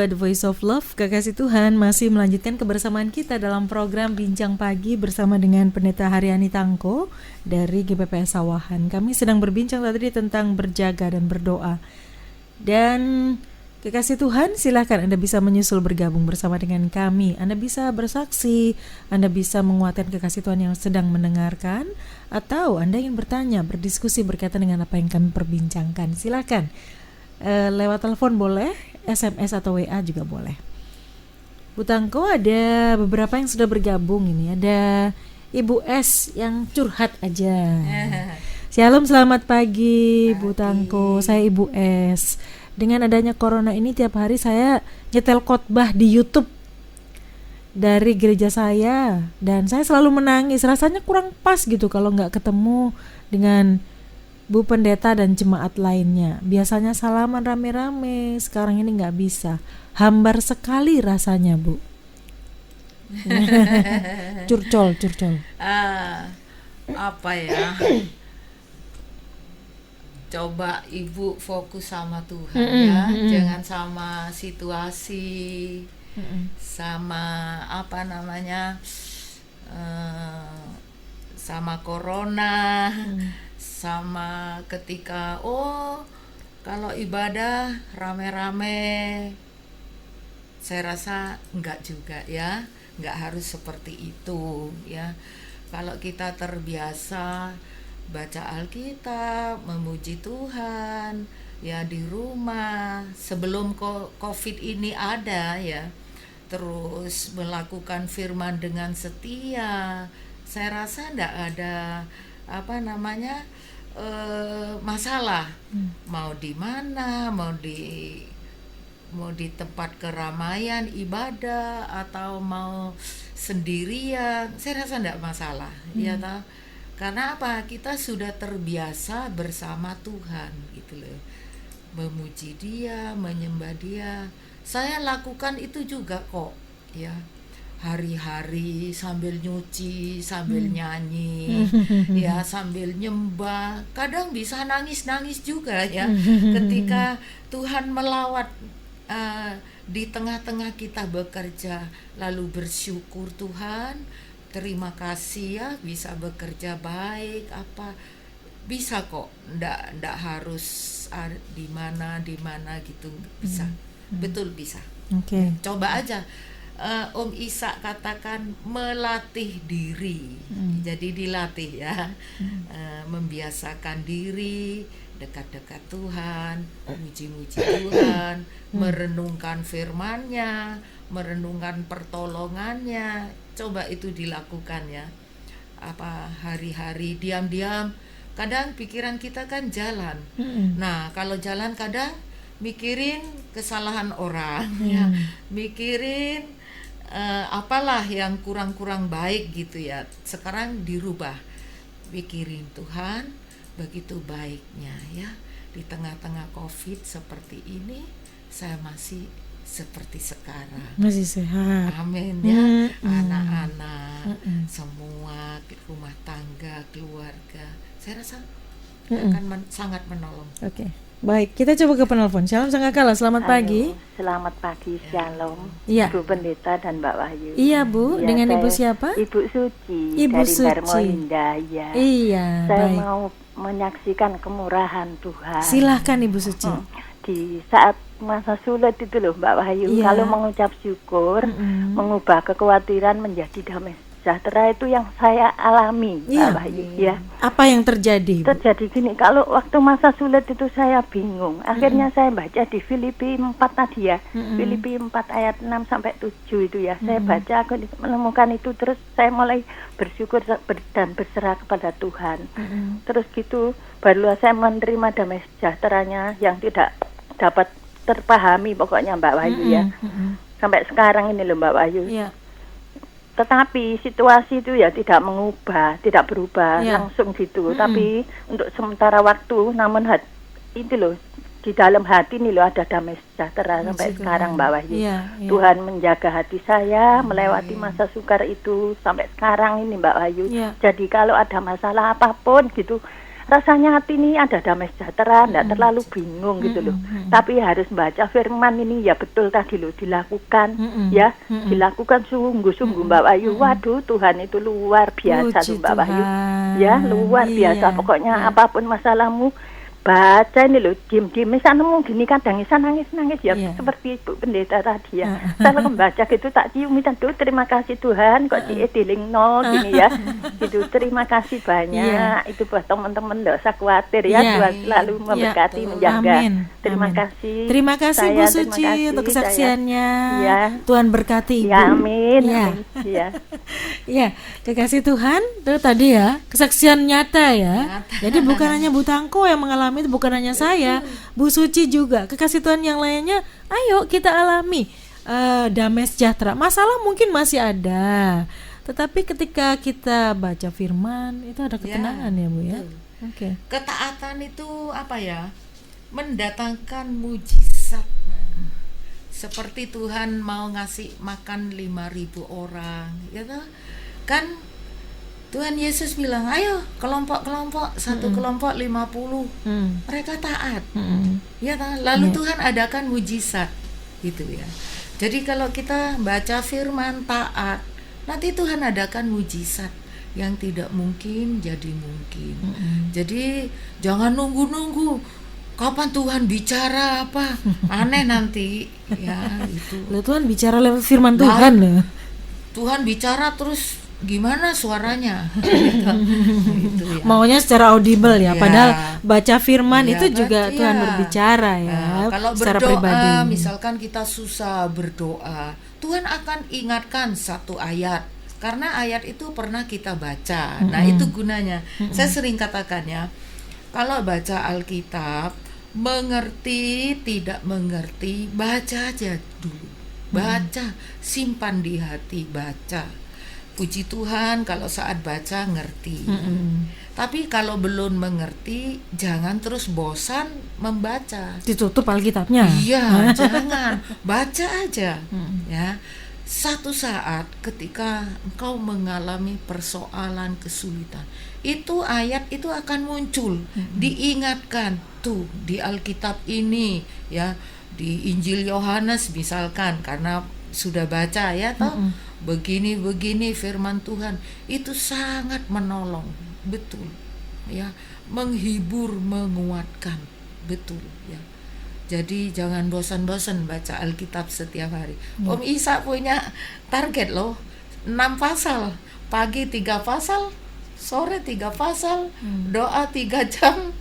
The Voice of Love, Kekasih Tuhan masih melanjutkan kebersamaan kita dalam program Bincang Pagi bersama dengan Pendeta Haryani Tangko dari GPPS Sawahan. Kami sedang berbincang tadi tentang berjaga dan berdoa. Dan Kekasih Tuhan, silakan Anda bisa menyusul bergabung bersama dengan kami. Anda bisa bersaksi, Anda bisa menguatkan kekasih Tuhan yang sedang mendengarkan, atau Anda ingin bertanya, berdiskusi berkaitan dengan apa yang kami perbincangkan. Silakan. Lewat telepon boleh, SMS atau WA juga boleh. Bu Tangko, ada beberapa yang sudah bergabung ini. Ada Ibu S yang curhat aja. Shalom, selamat pagi Bu Tangko. Saya Ibu S. Dengan adanya corona ini tiap hari saya nyetel khotbah di YouTube dari gereja saya, dan saya selalu menangis. Rasanya kurang pas gitu kalau nggak ketemu dengan Bu Pendeta dan jemaat lainnya. Biasanya salaman rame-rame, sekarang ini nggak bisa. Hambar sekali rasanya, Bu. Curcol. Apa ya? Coba Ibu fokus sama Tuhan ya, jangan sama situasi, sama apa namanya, sama corona. Sama ketika kalau ibadah rame-rame, saya rasa enggak juga ya, enggak harus seperti itu ya. Kalau kita terbiasa baca Alkitab, memuji Tuhan ya di rumah sebelum COVID ini ada ya, terus melakukan firman dengan setia, saya rasa enggak ada masalah. Mau di mana, mau di tempat keramaian ibadah atau mau sendirian, saya rasa enggak masalah. Ya toh? Karena apa? Kita sudah terbiasa bersama Tuhan gitu loh. Memuji Dia, menyembah Dia. Saya lakukan itu juga kok ya. Hari-hari sambil nyuci, sambil nyanyi, ya sambil nyembah. Kadang bisa nangis-nangis juga ya, ketika Tuhan melawat di tengah-tengah kita bekerja, lalu bersyukur Tuhan, terima kasih ya bisa bekerja baik, apa bisa kok, ndak harus di mana gitu, bisa, betul bisa. Okay. Coba aja. Om Isa katakan melatih diri, jadi dilatih ya, membiasakan diri dekat-dekat Tuhan, muji-muji Tuhan, merenungkan firman-Nya, merenungkan pertolongannya. Coba itu dilakukan ya. Apa hari-hari diam-diam, kadang pikiran kita kan jalan. Nah kalau jalan kadang mikirin kesalahan orang, ya, mikirin apalah yang kurang-kurang baik gitu ya. Sekarang dirubah, pikirin Tuhan begitu baiknya ya. Di tengah-tengah COVID seperti ini, saya masih seperti sekarang, masih sehat. Amin ya. Anak-anak, semua rumah tangga, keluarga, saya rasa akan sangat menolong. Oke. Baik, kita coba ke penelpon. Shalom Sangkakala, selamat pagi. Selamat pagi, Shalom. Iya. Ibu Pendeta dan Mbak Wahyu. Iya, Bu. Ya, dengan Ibu siapa? Ibu Suci. Ibu dari Suci. Darmo Indah, ya. Iya, saya baik. mau menyaksikan kemurahan Tuhan. Silahkan Ibu Suci. Di saat masa sulit itu loh Mbak Wahyu, Iya. kalau mengucap syukur, mengubah kekhawatiran menjadi damai sejahtera, itu yang saya alami, Mbak Wahyu ya. Apa yang terjadi, Bu? Terjadi gini, kalau waktu masa sulit itu saya bingung. Akhirnya saya baca di Filipi 4 tadi ya. Filipi 4 ayat 6 sampai 7 itu ya. Saya baca, aku menemukan itu, terus saya mulai bersyukur dan berserah kepada Tuhan. Terus gitu, barulah saya menerima damai sejahteranya yang tidak dapat terpahami pokoknya Mbak Wahyu ya. Sampai sekarang ini loh Mbak Wahyu. Iya. Tetapi situasi itu ya tidak berubah langsung gitu. Tapi untuk sementara waktu, namun itu loh, di dalam hati ini loh ada damai sejahtera sampai sekarang Mbak Wahyu. Tuhan menjaga hati saya melewati masa sukar itu sampai sekarang ini Mbak Wahyu. Jadi kalau ada masalah apapun gitu, rasanya hati ini ada damai sejahtera, tidak terlalu bingung gitu loh. Tapi harus baca firman ini ya betul tadi loh, dilakukan ya, dilakukan sungguh-sungguh Mbak Wahyu. Waduh, Tuhan itu luar biasa tuh Mbak Wahyu. Ya, luar biasa. Pokoknya apapun masalahmu, baca ini loh, diem-diem misalnya gini kadang bisa nangis-nangis ya, seperti Ibu Pendeta tadi ya. Saya membaca gitu tak cium minta tuh terima kasih Tuhan kok dilingno gini ya. Gitu terima kasih banyak. Itu buat teman-teman enggak usah khawatir ya, Tuhan selalu memberkati menjaga. Terima kasih. Terima kasih Bu Suci untuk kesaksiannya. Tuhan berkati Ibu. Ya, amin. Ya. Ya, kekasih Tuhan itu tadi ya, kesaksian nyata ya. Jadi bukan hanya Bu Tangko yang mengalami itu, bukan hanya saya, Bu Suci juga, kekasih Tuhan yang lainnya. Ayo kita alami damai sejahtera. Masalah mungkin masih ada, tetapi ketika kita baca firman itu ada ketenangan ya Bu ya. Oke. Ketaatan itu apa ya? Mendatangkan mujizat. Seperti Tuhan mau ngasih makan 5.000 orang, ya toh? Kan Tuhan Yesus bilang, ayo kelompok-kelompok, satu kelompok 50, mereka taat, ya kan? Lalu Tuhan adakan mujizat, gitu ya. Jadi kalau kita baca firman taat, nanti Tuhan adakan mujizat yang tidak mungkin jadi mungkin. Jadi jangan nunggu-nunggu kapan Tuhan bicara apa, aneh nanti, ya itu. Tuhan bicara lewat firman Tuhan loh. Tuhan bicara terus gimana suaranya gitu ya. Maunya secara audible ya, padahal baca firman itu juga Tuhan berbicara ya. Kalau secara berdoa pribadi. Misalkan kita susah berdoa, Tuhan akan ingatkan satu ayat karena ayat itu pernah kita baca. Nah itu gunanya. Saya sering katakan ya, kalau baca Alkitab, mengerti tidak mengerti, baca aja dulu, baca, simpan di hati, baca. Puji Tuhan kalau saat baca ngerti. Tapi kalau belum mengerti, jangan terus bosan membaca. Ditutup Alkitabnya. Iya, jangan. Baca aja. Ya. Satu saat ketika engkau mengalami persoalan kesulitan, itu ayat itu akan muncul, diingatkan tuh di Alkitab ini ya, di Injil Yohanes misalkan, karena sudah baca ya toh. Begini firman Tuhan itu sangat menolong, betul ya, menghibur, menguatkan, betul ya. Jadi jangan bosan-bosan baca Alkitab setiap hari. Om Isa punya target loh, 6 pasal, pagi 3 pasal, sore 3 pasal, doa 3 jam,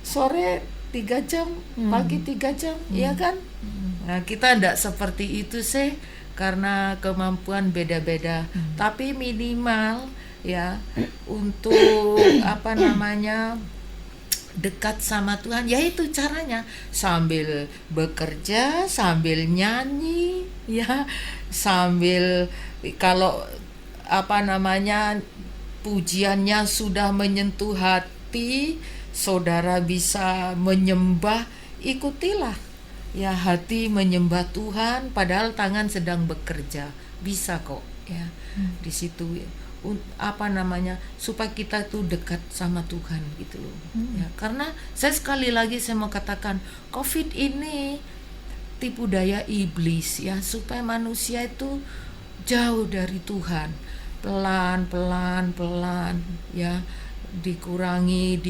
sore 3 jam, pagi 3 jam, ya kan? Nah kita tidak seperti itu sih, karena kemampuan beda-beda, tapi minimal ya untuk dekat sama Tuhan, yaitu caranya sambil bekerja, sambil nyanyi ya, sambil kalau pujiannya sudah menyentuh hati, saudara bisa menyembah, ikutilah ya, hati menyembah Tuhan padahal tangan sedang bekerja, bisa kok ya. Di situ supaya kita tuh dekat sama Tuhan gitu loh ya. Karena sekali lagi saya mau katakan, COVID ini tipu daya iblis ya, supaya manusia itu jauh dari Tuhan, pelan ya, dikurangi.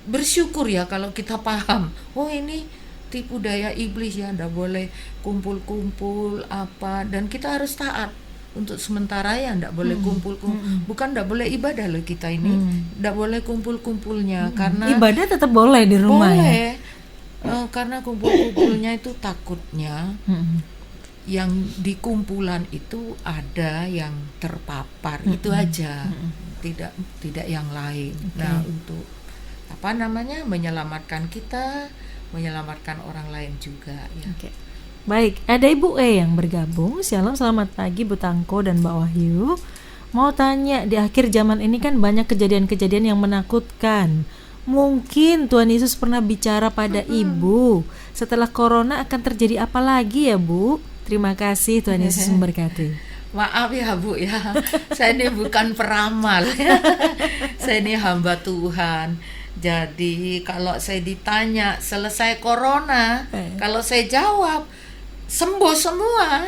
Bersyukur ya kalau kita paham, oh ini tipu daya iblis ya, ndak boleh kumpul-kumpul dan kita harus taat untuk sementara ya, ndak boleh kumpul-kumpul. Bukan ndak boleh ibadah loh kita ini, ndak boleh kumpul-kumpulnya, karena ibadah tetap boleh di rumah boleh, ya. Karena kumpul-kumpulnya itu takutnya yang di kumpulan itu ada yang terpapar, itu aja, tidak yang lain. Nah untuk menyelamatkan kita, menyelamatkan orang lain juga ya. Baik, ada Ibu E yang bergabung. Shalom, selamat pagi Bu Tangko dan Mbak Wahyu. Mau tanya, di akhir zaman ini kan banyak kejadian-kejadian yang menakutkan. Mungkin Tuhan Yesus pernah bicara pada Ibu, setelah corona akan terjadi apa lagi ya Bu? Terima kasih, Tuhan Yesus memberkati. Maaf ya Bu ya, saya ini bukan peramal ya. Saya ini hamba Tuhan. Jadi kalau saya ditanya selesai corona, kalau saya jawab sembuh semua,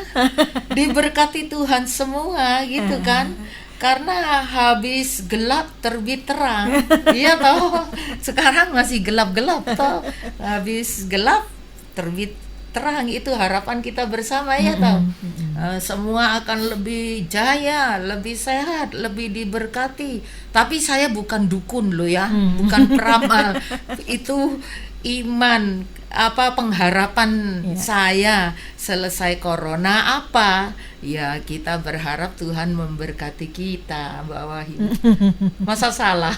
diberkati Tuhan semua gitu kan. Karena habis gelap terbit terang. Iya toh, sekarang masih gelap-gelap toh. Habis gelap terbit terang, itu harapan kita bersama ya toh. Semua akan lebih jaya, lebih sehat, lebih diberkati. Tapi saya bukan dukun loh ya, bukan peramal. Itu iman, pengharapan saya selesai corona apa? Ya kita berharap Tuhan memberkati kita, Mbak Wahyu. Masa salah?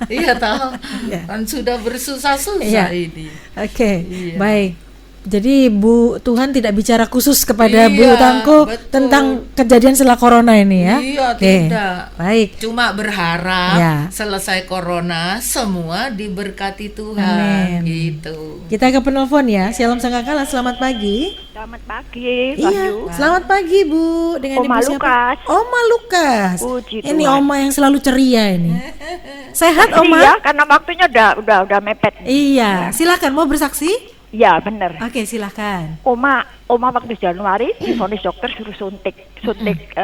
Iya toh, kan sudah bersusah-susah ini. Oke, Iya. baik. Jadi Bu, Tuhan tidak bicara khusus kepada Bu Iya, Tangko betul. tentang kejadian setelah corona ini ya. Iya, Oke, tidak. baik. Cuma berharap Ya. selesai corona semua diberkati Tuhan. Amin. Gitu. Kita ke penelpon ya. Shalom Sangkakala, selamat pagi. Selamat pagi, Iya, Wahyu. selamat pagi Bu. Dengan Oma Ibu siapa? Lukas. Oma Lukas. Puji Ini Tuhan. Oma yang selalu ceria ini. Sehat Oma? Iya, karena waktunya udah mepet. Iya, silakan mau bersaksi? Iya, bener. Oke, silakan. Oma waktu Januari divonis dokter suruh suntik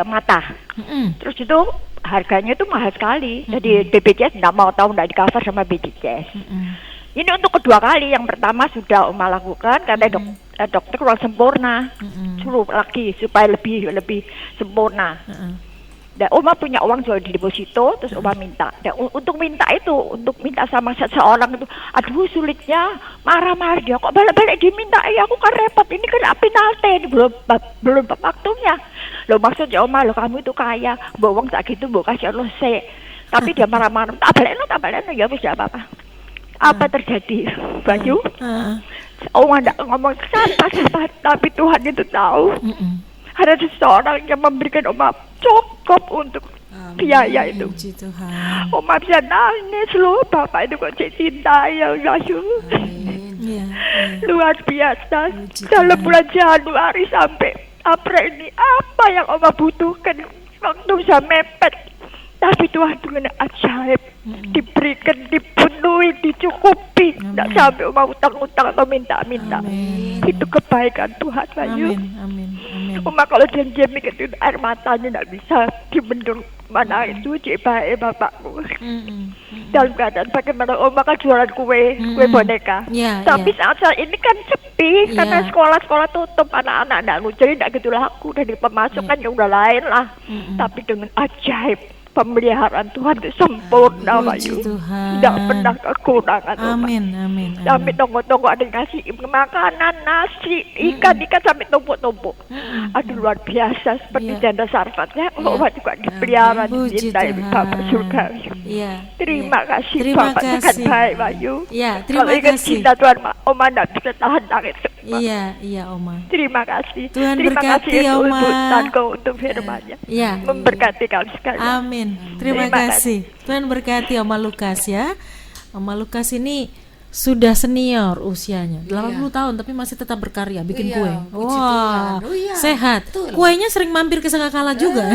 mata. Terus itu harganya itu mahal sekali. Jadi BPJS nggak mau tahu, nggak di cover sama BPJS. Ini untuk kedua kali. Yang pertama sudah Oma lakukan karena dokter kurang sempurna. Suruh lagi supaya lebih sempurna. Dan Oma punya uang jual di deposito, terus Oma minta. Dan untuk minta sama seseorang itu, aduh sulitnya, marah-marah dia. Kok balik-balik diminta? Aku kan repot. Ini kan penalti, ini belum waktunya. Loh maksudnya Oma, lo kamu itu kaya, bawa uang tak gitu, bawa kasih Allah se. Tapi dia marah-marah. Tak balik no, ya wis apa apa. Apa terjadi, Bayu? Oma nggak ngomong siapa, tapi Tuhan itu tahu. Ada seseorang yang memberikan Oma cukup untuk biaya itu. Puji Tuhan. Oma bisa nangis loh, Bapak itu kok cinta ya Bayu. Iya. Luar biasa. Puji Dalam Tuhan. bulan Januari sampai April ini apa yang Oma butuhkan? Waktu bisa mepet. Tapi Tuhan dengan ajaib diberikan, dipenuhi, dicukupi. Tidak sampai Oma utang-utang atau minta-minta. Amin. Itu kebaikan Tuhan Bayu. Amin. Oma kalau dia mikir itu air matanya tidak bisa dibendung. Mana itu cik baik bapakku. Dalam keadaan bagaimana Oma kan jualan kue boneka. Iya, Tapi iya. saat ini kan sepi karena Iya. sekolah-sekolah tutup, anak-anak tidak jadi tidak gitu laku, dari pemasukan ya udah lain lah. Tapi dengan ajaib pemeliharaan Tuhan itu sempurna Puji Bayu. Tuhan. Tidak pernah kekurangan Oma. Amin. Sampai tonggo-tonggo ada yang ngasih makanan, nasi, ikan sampai tumpuk-tumpuk. Aduh luar biasa, seperti Iya. janda sarfatnya. Allah juga dipelihara, Puji dicintai Tuhan. Bapak surga. Iya. Terima iya. kasih Terima Bapak sangat kasih. baik Bayu. Iya, Kalau terima ingat kasih. cinta Tuhan, Oma tidak bisa tahan nangis. Iya, Oma. Terima kasih. Tuhan Terima berkati, kasih Oma. untuk Tangko, untuk firman-Nya. Iya. Memberkati kami sekalian. Amin. Terima Terima kasih. Tuhan berkati Oma Lukas ya. Oma Lukas ini sudah senior usianya, 80 tahun tapi masih tetap berkarya bikin Iya, kue. puji Wah, Tuhan. Oh iya, sehat. betul. Kuenya sering mampir ke Sangkakala juga.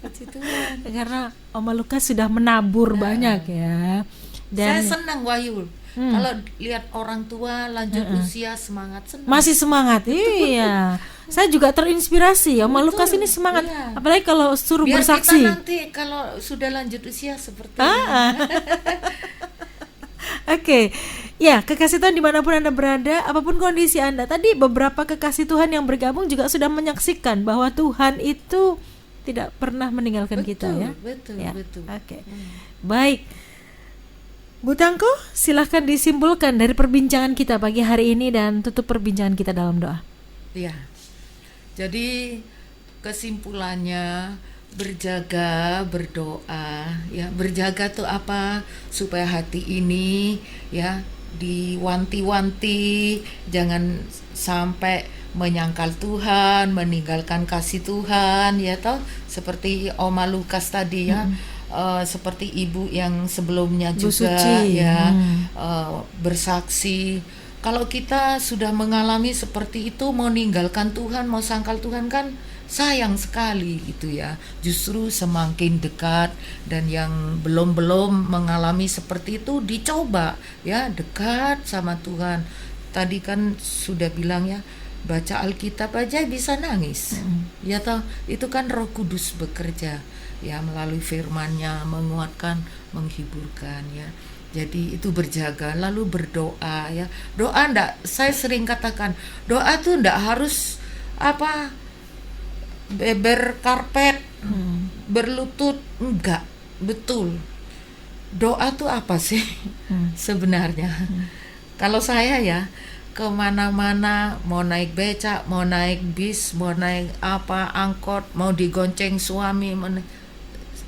Puji Tuhan. Karena Oma Lukas sudah menabur banyak ya. Saya Dan senang Wahyu. Kalau lihat orang tua lanjut usia semangat, senang. masih semangat. Iya. Saya juga terinspirasi. Oma Lukas ini semangat. Iya. Apalagi kalau suruh Biar bersaksi. kita nanti kalau sudah lanjut usia seperti ini. Oke, ya kekasih Tuhan dimanapun Anda berada, apapun kondisi Anda. Tadi beberapa kekasih Tuhan yang bergabung juga sudah menyaksikan bahwa Tuhan itu tidak pernah meninggalkan kita ya. Betul, Ya, betul. Oke, baik. Bu Tangko, silahkan disimpulkan dari perbincangan kita pagi hari ini dan tutup perbincangan kita dalam doa. Iya. Jadi kesimpulannya berjaga, berdoa, ya. Berjaga tuh apa? Supaya hati ini ya diwanti-wanti, jangan sampai menyangkal Tuhan, meninggalkan kasih Tuhan, ya toh, seperti Oma Lukas tadi ya. Seperti ibu yang sebelumnya Bu juga Suci. ya bersaksi kalau kita sudah mengalami seperti itu, mau ninggalkan Tuhan, mau sangkal Tuhan kan sayang sekali gitu ya. Justru semakin dekat, dan yang belum mengalami seperti itu dicoba ya, dekat sama Tuhan. Tadi kan sudah bilang ya, baca Alkitab aja bisa nangis. Ya toh, itu kan Roh Kudus bekerja ya, melalui firman-Nya menguatkan, menghiburkan ya. Jadi itu berjaga, lalu berdoa ya. Doa ndak, saya sering katakan, doa tuh ndak harus berkarpet, berlutut, enggak. Betul. Doa tuh apa sih sebenarnya? Kalau saya ya, kemana-mana, mau naik becak, mau naik bis, mau naik angkot, mau digonceng suami,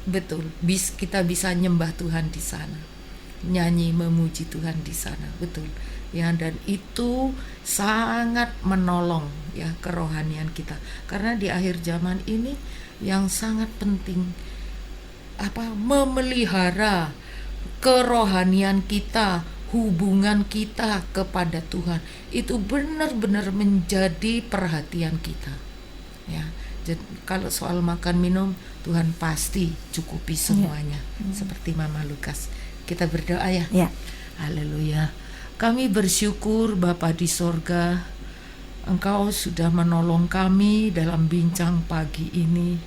betul, kita bisa nyembah Tuhan di sana, nyanyi memuji Tuhan di sana, betul ya. Dan itu sangat menolong ya kerohanian kita, karena di akhir zaman ini yang sangat penting memelihara kerohanian kita, hubungan kita kepada Tuhan itu benar-benar menjadi perhatian kita ya. Jadi, kalau soal makan minum, Tuhan pasti cukupi semuanya. Seperti Mama Lukas. Kita berdoa ya. Haleluya. Kami bersyukur Bapa di sorga, Engkau sudah menolong kami dalam bincang pagi ini.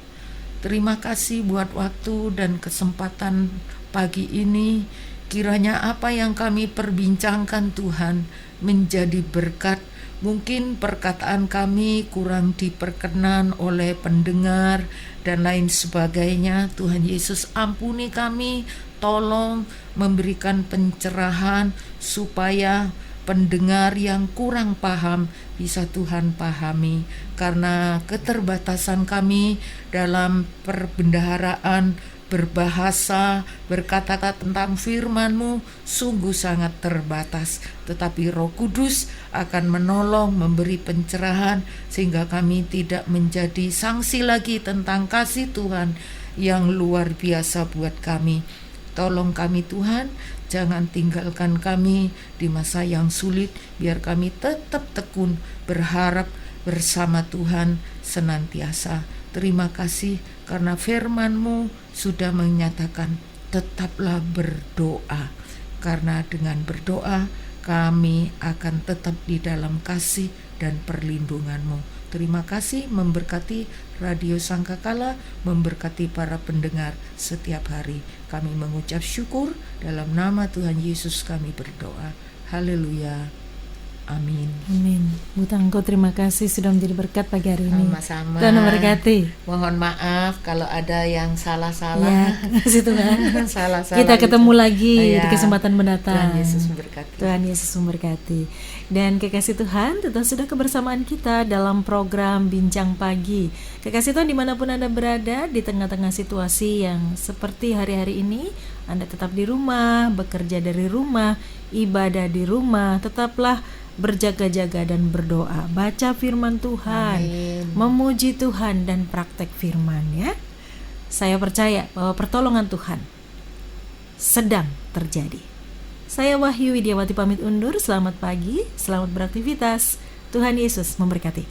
Terima kasih buat waktu dan kesempatan pagi ini. Kiranya apa yang kami perbincangkan Tuhan menjadi berkat. Mungkin perkataan kami kurang diperkenan oleh pendengar dan lain sebagainya. Tuhan Yesus ampuni kami, tolong memberikan pencerahan supaya pendengar yang kurang paham bisa Tuhan pahami, karena keterbatasan kami dalam perbendaharaan, berbahasa, berkata-kata tentang firman-Mu sungguh sangat terbatas. Tetapi Roh Kudus akan menolong, memberi pencerahan, sehingga kami tidak menjadi sanksi lagi tentang kasih Tuhan yang luar biasa buat kami. Tolong kami Tuhan, jangan tinggalkan kami di masa yang sulit, biar kami tetap tekun berharap bersama Tuhan senantiasa. Terima kasih karena firman-Mu sudah menyatakan tetaplah berdoa, karena dengan berdoa kami akan tetap di dalam kasih dan perlindungan-Mu. Terima kasih, memberkati Radio Sangkakala, memberkati para pendengar setiap hari. Kami mengucap syukur dalam nama Tuhan Yesus kami berdoa. Haleluya. Amin. Amin. Bu Tangko, terima kasih sudah menjadi berkat pagi hari ini. Sama-sama. Tuhan memberkati. Mohon maaf kalau ada yang salah-salah. Ya, kasih Tuhan. Salah-salah. Kita ketemu lagi Ya. di kesempatan mendatang. Tuhan Yesus memberkati. Tuhan Yesus memberkati. Dan kekasih Tuhan, tetap sudah kebersamaan kita dalam program Bincang Pagi. Kekasih Tuhan, dimanapun Anda berada, di tengah-tengah situasi yang seperti hari-hari ini, Anda tetap di rumah, bekerja dari rumah, ibadah di rumah, tetaplah berjaga-jaga dan berdoa, baca firman Tuhan, Amin. memuji Tuhan dan praktek firman ya. Saya percaya bahwa pertolongan Tuhan sedang terjadi. Saya Wahyu Widiawati pamit undur, selamat pagi, selamat beraktivitas. Tuhan Yesus memberkati.